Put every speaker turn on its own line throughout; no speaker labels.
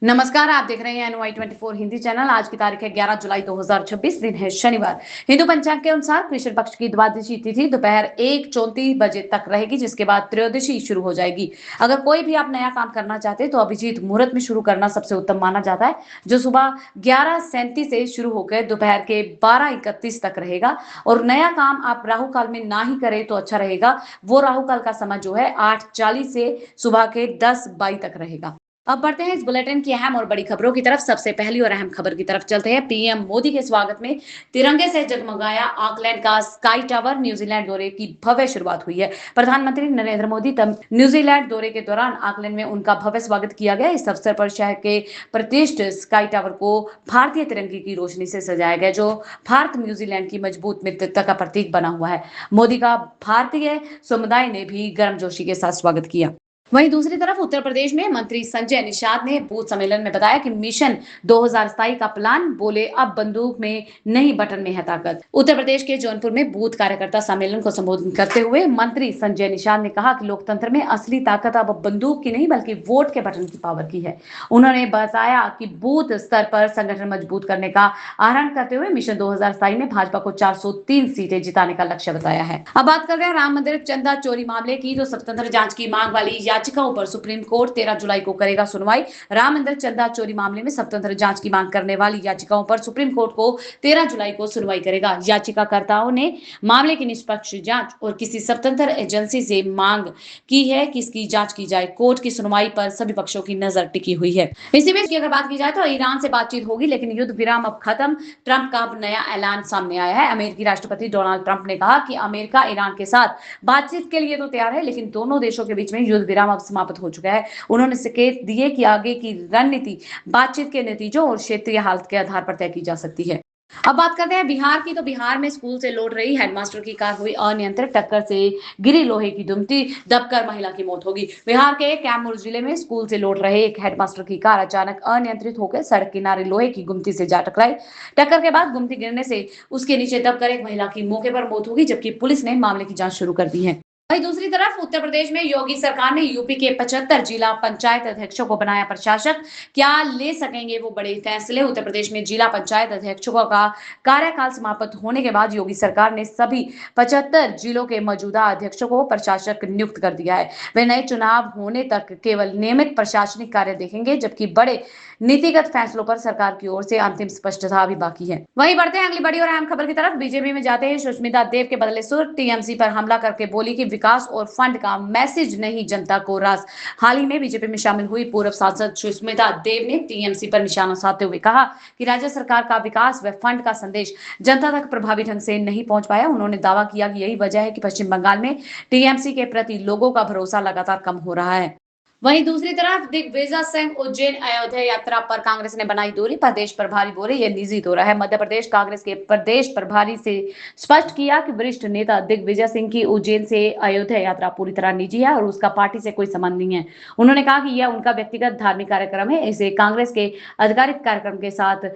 नमस्कार, आप देख रहे हैं NY24 हिंदी चैनल। आज की तारीख है 11 जुलाई 2026, दिन है शनिवार। हिंदू पंचांग के अनुसार कृष्ण पक्ष की द्वादशी तिथि दोपहर 1:34 बजे तक रहेगी, जिसके बाद त्रयोदशी शुरू हो जाएगी। अगर कोई भी आप नया काम करना चाहते हैं तो अभिजीत मुहूर्त में शुरू करना सबसे उत्तम माना जाता है, जो सुबह 11:37 से शुरू होकर दोपहर के 12:31 तक रहेगा। और नया काम आप राहु काल में ना ही करें तो अच्छा रहेगा। वो राहु काल का समय जो है 8:40 से सुबह के 10:22 तक रहेगा। अब बढ़ते हैं इस बुलेटिन की अहम और बड़ी खबरों की तरफ। सबसे पहली और अहम खबर की तरफ चलते हैं। पीएम मोदी के स्वागत में तिरंगे से जगमगाया ऑकलैंड का स्काई टावर। न्यूजीलैंड दौरे की भव्य शुरुआत हुई है। प्रधानमंत्री नरेंद्र मोदी तब न्यूजीलैंड दौरे के दौरान ऑकलैंड में उनका भव्य स्वागत किया गया। इस अवसर पर शहर के प्रतिष्ठित स्काई टावर को भारतीय तिरंगे की रोशनी से सजाया गया, जो भारत न्यूजीलैंड की मजबूत मित्रता का प्रतीक बना हुआ है। मोदी का भारतीय समुदाय ने भी गर्मजोशी के साथ स्वागत किया। वहीं दूसरी तरफ उत्तर प्रदेश में मंत्री संजय निषाद ने बूथ सम्मेलन में बताया कि मिशन 2027 का प्लान, बोले अब बंदूक में नहीं बटन में है ताकत। उत्तर प्रदेश के जौनपुर में बूथ कार्यकर्ता सम्मेलन को संबोधित करते हुए मंत्री संजय निषाद ने कहा कि लोकतंत्र में असली ताकत अब बंदूक की नहीं बल्कि वोट के बटन की पावर की है। उन्होंने बताया कि बूथ स्तर पर संगठन मजबूत करने का आहरण करते हुए मिशन 2027 में भाजपा को 403 सीटें जिताने का लक्ष्य बताया है। अब बात कर रहे हैं राम मंदिर चंदा चोरी मामले की। तो स्वतंत्र जांच की मांग वाली याचिकाओं पर सुप्रीम कोर्ट 13 जुलाई को करेगा सुनवाई। राम मंदिर चंदा चोरी मामले में स्वतंत्र जांच की मांग करने वाली याचिकाओं पर सुप्रीम कोर्ट को 13 जुलाई को सुनवाई करेगा। याचिकाकर्ताओं ने मामले की निष्पक्ष जांच और किसी स्वतंत्र एजेंसी से मांग की है कि इसकी जांच की जाए। कोर्ट की सुनवाई पर सभी पक्षों की नजर टिकी हुई है। इसी बीच की अगर बात की जाए तो ईरान से बातचीत होगी, लेकिन युद्ध विराम अब खत्म। ट्रंप का अब नया ऐलान सामने आया है। अमेरिकी राष्ट्रपति डोनाल्ड ट्रंप ने कहा कि अमेरिका ईरान के साथ बातचीत के लिए तो तैयार है, लेकिन दोनों देशों के बीच में युद्ध विराम अब समाप्त हो चुका है। उन्होंने संकेत दिए कि आगे की रणनीति बातचीत के नतीजों और क्षेत्रीय हालत के आधार पर तय की जा सकती है। अब बात करते हैं बिहार की। तो बिहार में स्कूल से लौट रही हेडमास्टर की कार हुई अनियंत्रित, टक्कर से गिरी लोहे की दुमती, दबकर महिला की मौत होगी। बिहार के कैमूर जिले में स्कूल से लौट रहे एक हेडमास्टर की कार अचानक अनियंत्रित होकर सड़क किनारे लोहे की गुमती से जा टकराई। टक्कर के बाद गुमती गिरने से उसके नीचे दबकर एक महिला की मौके पर मौत होगी, जबकि पुलिस ने मामले की जांच शुरू कर दी है। वहीं दूसरी तरफ उत्तर प्रदेश में योगी सरकार ने यूपी के 75 जिला पंचायत अध्यक्षों को बनाया प्रशासक। क्या ले सकेंगे वो बड़े फैसले। उत्तर प्रदेश में जिला पंचायत अध्यक्षों का कार्यकाल समाप्त होने के बाद योगी सरकार ने सभी 75 जिलों के मौजूदा अध्यक्षों को प्रशासक नियुक्त कर दिया है। वे नए चुनाव होने तक केवल नियमित प्रशासनिक कार्य देखेंगे, जबकि बड़े नीतिगत फैसलों पर सरकार की ओर से अंतिम स्पष्टता अभी बाकी है। वहीं बढ़ते हैं अगली बड़ी और अहम खबर की तरफ। बीजेपी में जाते हैं सुष्मिता देव के बदले सुर। टीएमसी पर हमला करके बोली कि विकास और फंड का मैसेज नहीं, जनता को रास। हाल ही में बीजेपी में शामिल हुई पूर्व सांसद सुष्मिता देव ने टीएमसी पर निशाना साधते हुए कहा कि राज्य सरकार का विकास व फंड का संदेश जनता तक प्रभावी ढंग से नहीं पहुंच पाया। उन्होंने दावा किया कि यही वजह है कि पश्चिम बंगाल में टीएमसी के प्रति लोगों का भरोसा लगातार कम हो रहा है। वहीं दूसरी तरफ दिग्विजय सिंह उज्जैन अयोध्या यात्रा पर कांग्रेस ने बनाई दूरी। प्रदेश प्रभारी बोले यह निजी दौरा है। मध्य प्रदेश कांग्रेस के प्रदेश प्रभारी से स्पष्ट किया कि वरिष्ठ नेता दिग्विजय सिंह की उज्जैन से अयोध्या यात्रा पूरी तरह निजी है और उसका पार्टी से कोई संबंध नहीं है। उन्होंने कहा कि यह उनका व्यक्तिगत धार्मिक कार्यक्रम है, इसे कांग्रेस के आधिकारिक कार्यक्रम के साथ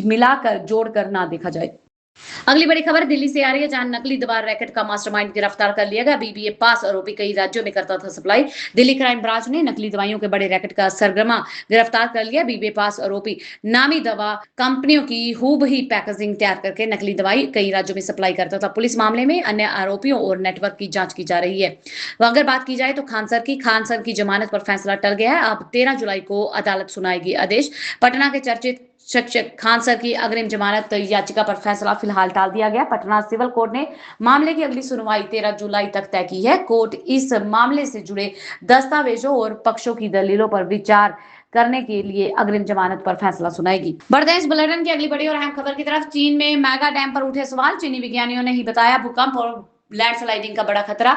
मिलाकर जोड़कर ना देखा जाए। अगली बड़ी खबर दिल्ली से आ रही है, जहां नकली दवा रैकेट का मास्टरमाइंड गिरफ्तार कर लिया गया। बीबीए पास आरोपी कई राज्यों में करता था सप्लाई। दिल्ली क्राइम ब्रांच ने नकली दवाइयों के बड़े रैकेट का सरगना गिरफ्तार कर लिया। बीबीए पास आरोपी नामी दवा कंपनियों की हूबही पैकेजिंग तैयार करके नकली दवाई कई राज्यों में सप्लाई करता था। पुलिस मामले में अन्य आरोपियों और नेटवर्क की जांच की जा रही है। अगर बात की जाए तो खान सर की जमानत पर फैसला टल गया है। अब 13 जुलाई को अदालत सुनाएगी आदेश। पटना के चर्चित शिक्षक खान सर की अग्रिम जमानत याचिका पर फैसला फिलहाल टाल दिया गया। पटना सिविल कोर्ट ने मामले की अगली सुनवाई 13 जुलाई तक तय की है। कोर्ट इस मामले से जुड़े दस्तावेजों और पक्षों की दलीलों पर विचार करने के लिए अग्रिम जमानत पर फैसला सुनाएगी। बढ़ते हैं इस बुलेटिन की अगली बड़ी और अहम खबर की तरफ। चीन में मेगा डैम पर उठे सवाल। चीनी विज्ञानियों ने ही बताया भूकंप और लैंडस्लाइडिंग का बड़ा खतरा।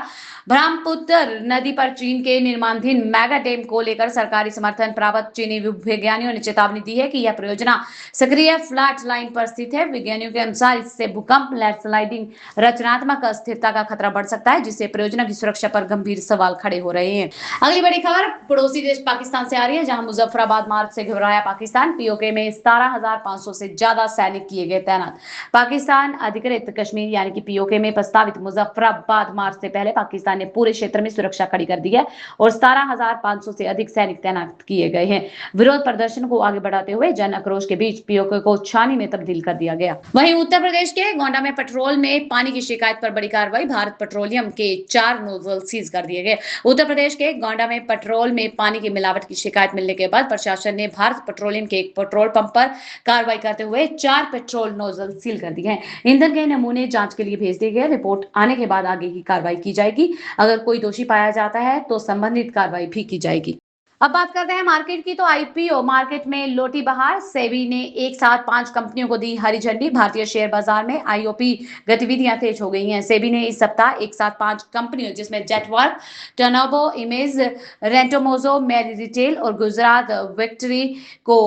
ब्रह्मपुत्र नदी पर चीन के निर्माणाधीन मेगा डैम को लेकर सरकारी समर्थन प्राप्त चीनी वैज्ञानिकों ने चेतावनी दी है कि यह परियोजना सक्रिय फ्लैट लाइन पर स्थित है। विज्ञानियों के अनुसार इससे भूकंप, लैंडस्लाइडिंग, रचनात्मक अस्थिरता का खतरा बढ़ सकता है, जिससे परियोजना की सुरक्षा पर गंभीर सवाल खड़े हो रहे हैं। अगली बड़ी खबर पड़ोसी देश पाकिस्तान से आ रही है, जहां मुजफ्फराबाद मार्ग से घबराया पाकिस्तान। पीओके में 17,500 से ज्यादा सैनिक किए गए तैनात। पाकिस्तान अधिकृत कश्मीर यानी कि पीओके में प्रस्तावित मुजफ्फराबाद मार्च से पहले पाकिस्तान ने पूरे क्षेत्र में सुरक्षा कड़ी कर दी है और 17,500 से अधिक सैनिक तैनात किए गए हैं। विरोध प्रदर्शन को आगे बढ़ाते हुए जन आक्रोश के बीच पीओके को छावनी में तब्दील कर दिया गया। वहीं उत्तर प्रदेश के गोंडा में पेट्रोल में पानी की शिकायत पर बड़ी कार्रवाई, भारत पेट्रोलियम के 4 नोजल सीज कर दिए गए। उत्तर प्रदेश के गोंडा में पेट्रोल में पानी की मिलावट की शिकायत मिलने के बाद प्रशासन ने भारत पेट्रोलियम के एक पेट्रोल पंप पर कार्रवाई करते हुए 4 पेट्रोल नोजल सील कर दिए हैं। ईंधन के नमूने जांच के लिए भेज दिए गए। रिपोर्ट आने के बाद आगे की कार्रवाई की जाएगी। अगर कोई दोषी पाया जाता है तो संबंधित कार्रवाई भी की जाएगी। अब बात करते हैं मार्केट की, तो आईपीओ मार्केट में लोटी बहार। सेबी ने एक साथ 5 कंपनियों को दी हरी झंडी। भारतीय शेयर बाजार में आईओपी गतिविधियां तेज हो गई हैं। सेबी ने इस सप्ताह एक साथ 5 कंपनियों जिसमें जेटवर्क, टर्नोबो, इमेज, रेंटोमोजो, मेरी रिटेल और गुजरात विक्ट्री को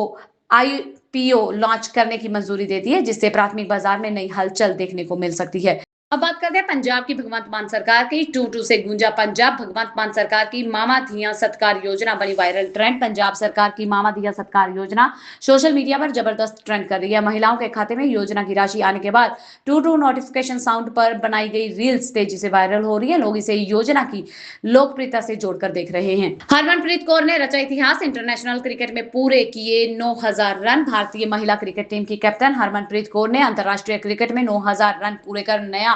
आईपीओ लॉन्च करने की मंजूरी दे दी है, जिससे प्राथमिक बाजार में नई हलचल देखने को मिल सकती है। अब बात करते हैं पंजाब की भगवंत मान सरकार की। टू से गूंजा पंजाब। भगवंत मान सरकार की मामा धिया सत्कार योजना बनी वायरल ट्रेंड। पंजाब सरकार की मामा धिया सत्कार योजना सोशल मीडिया पर जबरदस्त ट्रेंड कर रही है। महिलाओं के खाते में योजना की राशि आने के बाद टू नोटिफिकेशन साउंड पर बनाई गई रील्स तेजी से वायरल हो रही है। लोग इसे योजना की लोकप्रियता से जोड़कर देख रहे हैं। हरमनप्रीत कौर ने रचा इतिहास। इंटरनेशनल क्रिकेट में पूरे किए 9,000 रन। भारतीय महिला क्रिकेट टीम की कैप्टन हरमनप्रीत कौर ने अंतरराष्ट्रीय क्रिकेट में 9,000 रन पूरे कर नया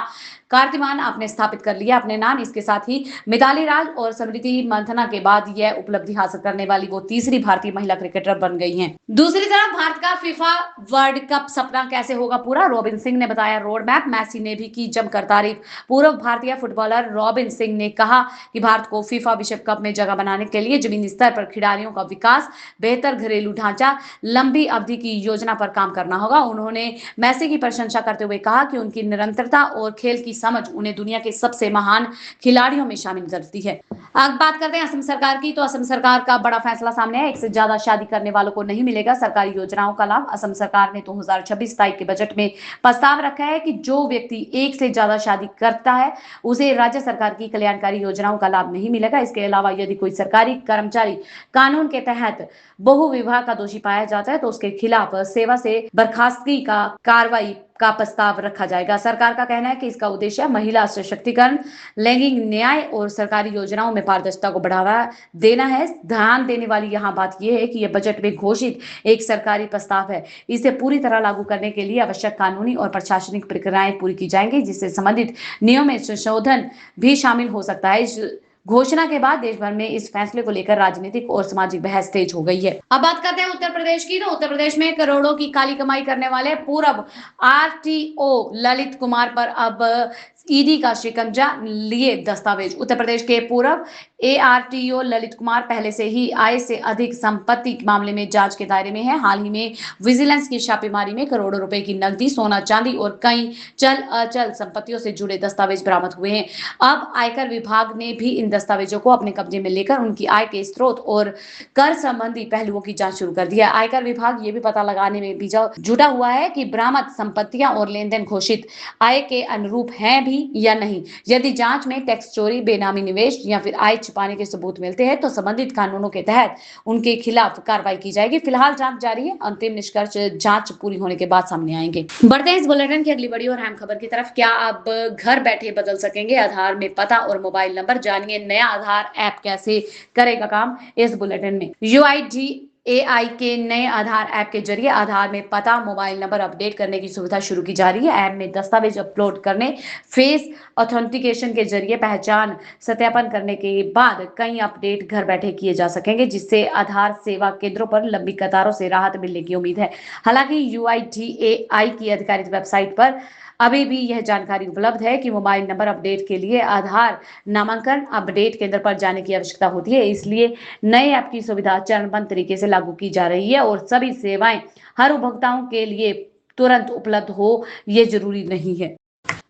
कीर्तिमान आपने स्थापित कर लिया अपने नाम। इसके साथ ही मिताली राज और स्मृति मंथना के बाद यह उपलब्धि हासिल करने वाली वो तीसरी भारतीय महिला क्रिकेटर बन गई हैं। दूसरी तरफ भारत का फीफा वर्ल्ड कप सपना कैसे होगा पूरा, रॉबिन सिंह ने बताया रोड मैप। मैसी ने भी की जमकर तारीफ। पूर्व भारतीय फुटबॉलर रॉबिन सिंह ने कहा कि भारत को फीफा विश्व कप में जगह बनाने के लिए जमीनी स्तर पर खिलाड़ियों का विकास, बेहतर घरेलू ढांचा, लंबी अवधि की योजना पर काम करना होगा। उन्होंने मैसी की प्रशंसा करते हुए कहा कि उनकी निरंतरता और खेल की समझ उन्हें दुनिया के सबसे महान खिलाड़ियों में शामिल करती है। अब बात करते हैं असम सरकार की, तो असम सरकार का बड़ा फैसला सामने है। एक से ज्यादा शादी करने वालों को नहीं मिलेगा सरकारी योजनाओं का लाभ। असम सरकार ने 2026-27 के बजट में प्रस्ताव रखा है कि जो व्यक्ति एक से ज्यादा शादी करता है उसे राज्य सरकार की कल्याणकारी योजनाओं का लाभ नहीं मिलेगा। इसके अलावा यदि कोई सरकारी कर्मचारी कानून के तहत बहुविवाह का दोषी पाया जाता है तो उसके खिलाफ सेवा से बर्खास्तगी का कार्रवाई का प्रस्ताव रखा जाएगा। सरकार का कहना है कि इसका उद्देश्य महिला सशक्तिकरण, लैंगिक न्याय और सरकारी योजनाओं में पारदर्शिता को बढ़ावा देना है। ध्यान देने वाली यहाँ बात यह है कि यह बजट में घोषित एक सरकारी प्रस्ताव है। इसे पूरी तरह लागू करने के लिए आवश्यक कानूनी और प्रशासनिक प्रक्रियाएं पूरी की जाएंगी, जिससे संबंधित नियमों में संशोधन भी शामिल हो सकता है। इस घोषणा के बाद देश भर में इस फैसले को लेकर राजनीतिक और सामाजिक बहस तेज हो गई है। अब बात करते हैं उत्तर प्रदेश की, तो उत्तर प्रदेश में करोड़ों की काली कमाई करने वाले पूर्व आरटीओ ललित कुमार पर अब ईडी का शिकंजा लिए दस्तावेज। उत्तर प्रदेश के पूर्व एआरटीओ ललित कुमार पहले से ही आय से अधिक संपत्ति मामले में जांच के दायरे में है। हाल ही में विजिलेंस की छापेमारी में करोड़ों रुपए की नकदी, सोना, चांदी और कई चल अचल संपत्तियों से जुड़े दस्तावेज बरामद हुए हैं। अब आयकर विभाग ने भी इन दस्तावेजों को अपने कब्जे में लेकर उनकी आय के स्रोत और कर संबंधी पहलुओं की जांच शुरू कर दी है। आयकर विभाग ये भी पता लगाने में भी जुटा हुआ है कि बरामद संपत्तियां और लेन देन घोषित आय के अनुरूप हैं भी या नहीं। यदि जांच में टैक्स चोरी, बेनामी निवेश या फिर आय छिपाने के सबूत मिलते हैं तो संबंधित कानूनों के तहत उनके खिलाफ कार्रवाई की जाएगी। फिलहाल जांच जारी है। अंतिम निष्कर्ष जांच पूरी होने के बाद सामने आएंगे। बढ़ते हैं इस बुलेटिन की अगली बड़ी और अहम खबर की तरफ। क्या अब घर बैठे बदल सकेंगे आधार में पता और मोबाइल नंबर? जानिए नया आधार ऐप कैसे करेगा काम इस बुलेटिन में। UIDAI के नए आधार ऐप के जरिए आधार में पता, मोबाइल नंबर अपडेट करने की सुविधा शुरू की जा रही है। ऐप में दस्तावेज अपलोड करने, फेस ऑथेंटिकेशन के जरिए पहचान सत्यापन करने के बाद कई अपडेट घर बैठे किए जा सकेंगे, जिससे आधार सेवा केंद्रों पर लंबी कतारों से राहत मिलने की उम्मीद है। हालांकि UIDAI की आधिकारिक वेबसाइट पर अभी भी यह जानकारी उपलब्ध है कि मोबाइल नंबर अपडेट के लिए आधार नामांकन अपडेट केंद्र पर जाने की आवश्यकता होती है। इसलिए नए ऐप की सुविधा चरणबद्ध तरीके से लागू की जा रही है और सभी सेवाएं हर उपभोक्ताओं के लिए तुरंत उपलब्ध हो ये जरूरी नहीं है।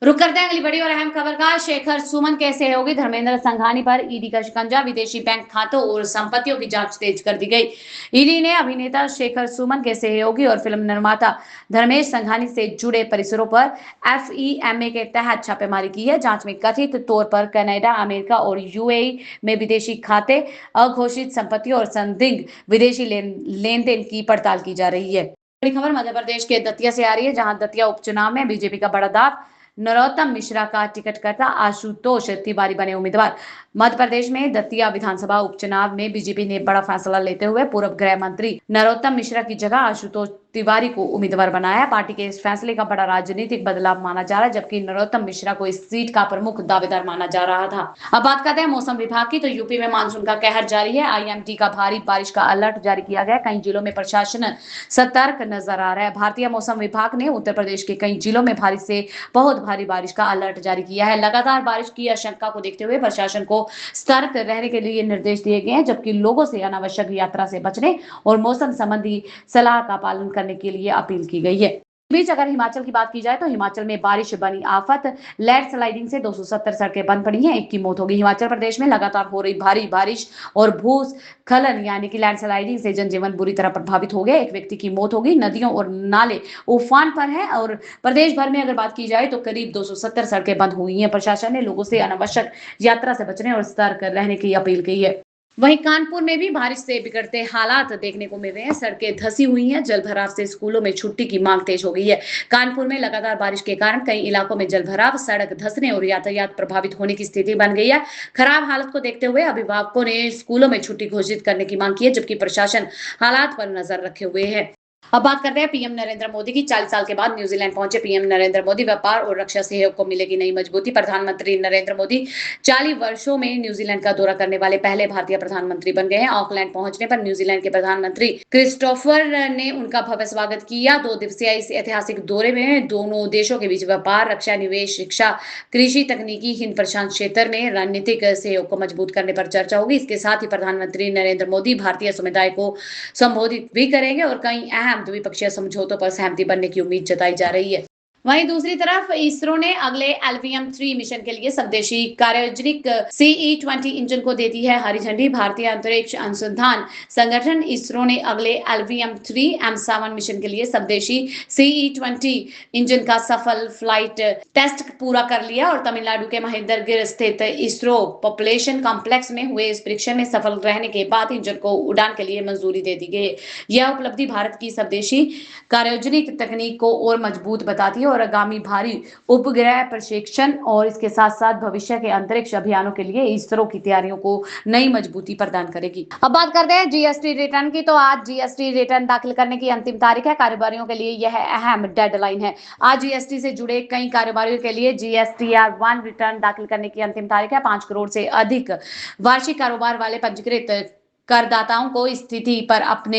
रुक करते हैं अगली बड़ी और अहम खबर का। शेखर सुमन के सहयोगी धर्मेंद्र संघानी पर ईडी का शिकंजा, विदेशी बैंक खातों और संपत्तियों की जांच तेज कर दी गई। ईडी ने अभिनेता शेखर सुमन के सहयोगी और फिल्म निर्माता धर्मेश संघानी से जुड़े परिसरों पर FEMA के तहत छापेमारी की है। जांच में कथित तौर पर कनाडा, अमेरिका और UAE में विदेशी खाते, अघोषित संपत्ति और संदिग्ध विदेशी लेन देन की पड़ताल की जा रही है। बड़ी खबर मध्य प्रदेश के दतिया से आ रही है, जहां दतिया उपचुनाव में बीजेपी का बड़ा दांव नरोत्तम मिश्रा का टिकटकर्ता आशुतोष तिवारी बने उम्मीदवार। मध्य प्रदेश में दतिया विधानसभा उपचुनाव में बीजेपी ने बड़ा फैसला लेते हुए पूर्व गृह मंत्री नरोत्तम मिश्रा की जगह आशुतोष तिवारी को उम्मीदवार बनाया। पार्टी के इस फैसले का बड़ा राजनीतिक बदलाव माना जा रहा है, जबकि नरोत्तम मिश्रा को इस सीट का प्रमुख दावेदार माना जा रहा था। अब बात करते हैं मौसम विभाग की, तो यूपी में मानसून का कहर जारी है। आईएमडी का भारी बारिश का अलर्ट जारी किया गया। कई जिलों में प्रशासन सतर्क नजर आ रहा है। भारतीय मौसम विभाग ने उत्तर प्रदेश के कई जिलों में भारी से बहुत भारी बारिश का अलर्ट जारी किया है। लगातार बारिश की आशंका को देखते हुए प्रशासन को सतर्क रहने के लिए निर्देश दिए गए हैं, जबकि लोगों से अनावश्यक यात्रा से बचने और मौसम संबंधी सलाह का पालन करने के लिए अपील की गई है। इस बीच अगर हिमाचल की बात की जाए तो हिमाचल में बारिश बनी आफत। लैंडस्लाइडिंग से 270 सड़कें बंद पड़ी हैं, 1 की मौत होगी। हिमाचल प्रदेश में लगातार हो रही भारी बारिश और भूस्खलन यानी कि लैंडस्लाइडिंग से जनजीवन बुरी तरह प्रभावित हो गया। 1 व्यक्ति की मौत होगी। नदियों और नाले उफान पर हैं और प्रदेश भर में अगर बात की जाए तो करीब 270 सड़कें बंद हुई हैं। प्रशासन ने लोगों से अनावश्यक यात्रा से बचने और सतर्क रहने की अपील की है। वहीं कानपुर में भी बारिश से बिगड़ते हालात देखने को मिल रहे हैं। सड़कें धंसी हुई हैं। जलभराव से स्कूलों में छुट्टी की मांग तेज हो गई है। कानपुर में लगातार बारिश के कारण कई इलाकों में जलभराव, सड़क धंसने और यातायात प्रभावित होने की स्थिति बन गई है। खराब हालत को देखते हुए अभिभावकों ने स्कूलों में छुट्टी घोषित करने की मांग की है, जबकि प्रशासन हालात पर नजर रखे हुए है। अब बात करते हैं पीएम नरेंद्र मोदी की। 40 साल के बाद न्यूजीलैंड पहुंचे पीएम नरेंद्र मोदी। व्यापार और रक्षा सहयोग को मिलेगी नई मजबूती। प्रधानमंत्री नरेंद्र मोदी 40 वर्षों में न्यूजीलैंड का दौरा करने वाले पहले भारतीय प्रधानमंत्री बन गए हैं। ऑकलैंड पहुंचने पर न्यूजीलैंड के प्रधानमंत्री क्रिस्टोफर ने उनका भव्य स्वागत किया। 2 दिवसीय इस ऐतिहासिक दौरे में दोनों देशों के बीच व्यापार, रक्षा, निवेश, शिक्षा, कृषि, तकनीकी, हिंद प्रशांत क्षेत्र में रणनीतिक सहयोग को मजबूत करने पर चर्चा होगी। इसके साथ ही प्रधानमंत्री नरेंद्र मोदी भारतीय समुदाय को संबोधित भी करेंगे और कई अहम द्विपक्षीय समझौतों पर सहमति बनने की उम्मीद जताई जा रही है। वहीं दूसरी तरफ इसरो ने अगले LVM-3 मिशन के लिए स्वदेशी क्रायोजेनिक CE-20 इंजन को दे दी है हरी झंडी। भारतीय अंतरिक्ष अनुसंधान संगठन इसरो ने अगले LVM-3 M7 मिशन के लिए स्वदेशी CE-20 इंजन का सफल फ्लाइट टेस्ट पूरा कर लिया और तमिलनाडु के महेंद्रगिरी स्थित इसरो पॉपुलेशन कॉम्प्लेक्स में हुए इस परीक्षण में सफल रहने के बाद इंजन को उड़ान के लिए मंजूरी दे दी गई। यह उपलब्धि भारत की स्वदेशी क्रायोजेनिक तकनीक को और मजबूत बताती है और आगामी भारी उपग्रह प्रशिक्षण और इसके साथ साथ भविष्य के अंतरिक्ष अभियानों के लिए इसरो की तैयारियों को नई मजबूती प्रदान करेगी। अब बात करते हैं जीएसटी रिटर्न की, तो आज जीएसटी रिटर्न दाखिल करने की अंतिम तारीख है। कारोबारियों के लिए यह अहम डेडलाइन है। आज जीएसटी से जुड़े कई कारोबारियों के लिए GSTR-1 रिटर्न दाखिल करने की अंतिम तारीख है। 5 करोड़ से अधिक वार्षिक कारोबार वाले पंजीकृत करदाताओं को स्थिति पर अपने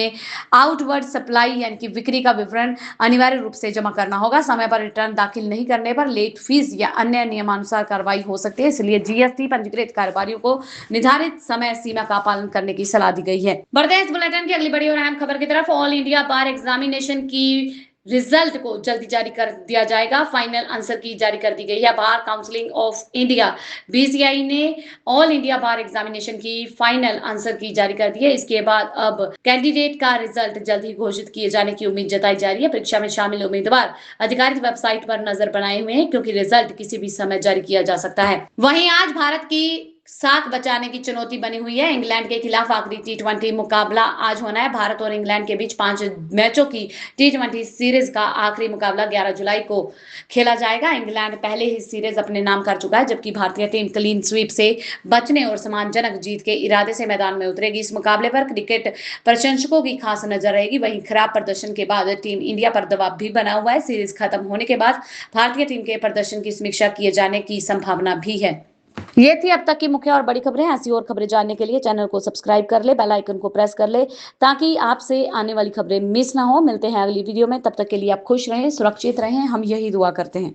आउटवर्ड सप्लाई यानी कि बिक्री का विवरण अनिवार्य रूप से जमा करना होगा। समय पर रिटर्न दाखिल नहीं करने पर लेट फीस या अन्य नियमानुसार कार्रवाई हो सकती है। इसलिए जीएसटी पंजीकृत कारोबारियों को निर्धारित समय सीमा का पालन करने की सलाह दी गई है। बढ़ते हैं इस बुलेटिन की अगली बड़ी और अहम खबर की तरफ। ऑल इंडिया बार एग्जामिनेशन की रिजल्ट को जल्दी जारी कर दिया जाएगा। फाइनल आंसर की जारी कर दी गई है। Bar council of India BCI ने ऑल इंडिया बार एग्जामिनेशन की फाइनल आंसर की जारी कर दी है। इसके बाद अब कैंडिडेट का रिजल्ट जल्द ही घोषित किए जाने की उम्मीद जताई जा रही है। परीक्षा में शामिल उम्मीदवार अधिकारिक वेबसाइट पर नजर बनाए हुए हैं, क्योंकि रिजल्ट किसी भी समय जारी किया जा सकता है। वहीं आज भारत की साख बचाने की चुनौती बनी हुई है। इंग्लैंड के खिलाफ आखिरी T20 मुकाबला आज होना है। भारत और इंग्लैंड के बीच 5 मैचों की T20 सीरीज का आखिरी मुकाबला 11 जुलाई को खेला जाएगा। इंग्लैंड पहले ही सीरीज अपने नाम कर चुका है, जबकि भारतीय टीम क्लीन स्वीप से बचने और सम्मानजनक जीत के इरादे से मैदान में उतरेगी। इस मुकाबले पर क्रिकेट प्रशंसकों की खास नजर रहेगी। वहीं खराब प्रदर्शन के बाद टीम इंडिया पर दबाव भी बना हुआ है। सीरीज खत्म होने के बाद भारतीय टीम के प्रदर्शन की समीक्षा किए जाने की संभावना भी है। ये थी अब तक की मुख्य और बड़ी खबरें। ऐसी और खबरें जानने के लिए चैनल को सब्सक्राइब कर ले, बेल आइकन को प्रेस कर ले, ताकि आपसे आने वाली खबरें मिस ना हो। मिलते हैं अगली वीडियो में, तब तक के लिए आप खुश रहें, सुरक्षित रहें, हम यही दुआ करते हैं।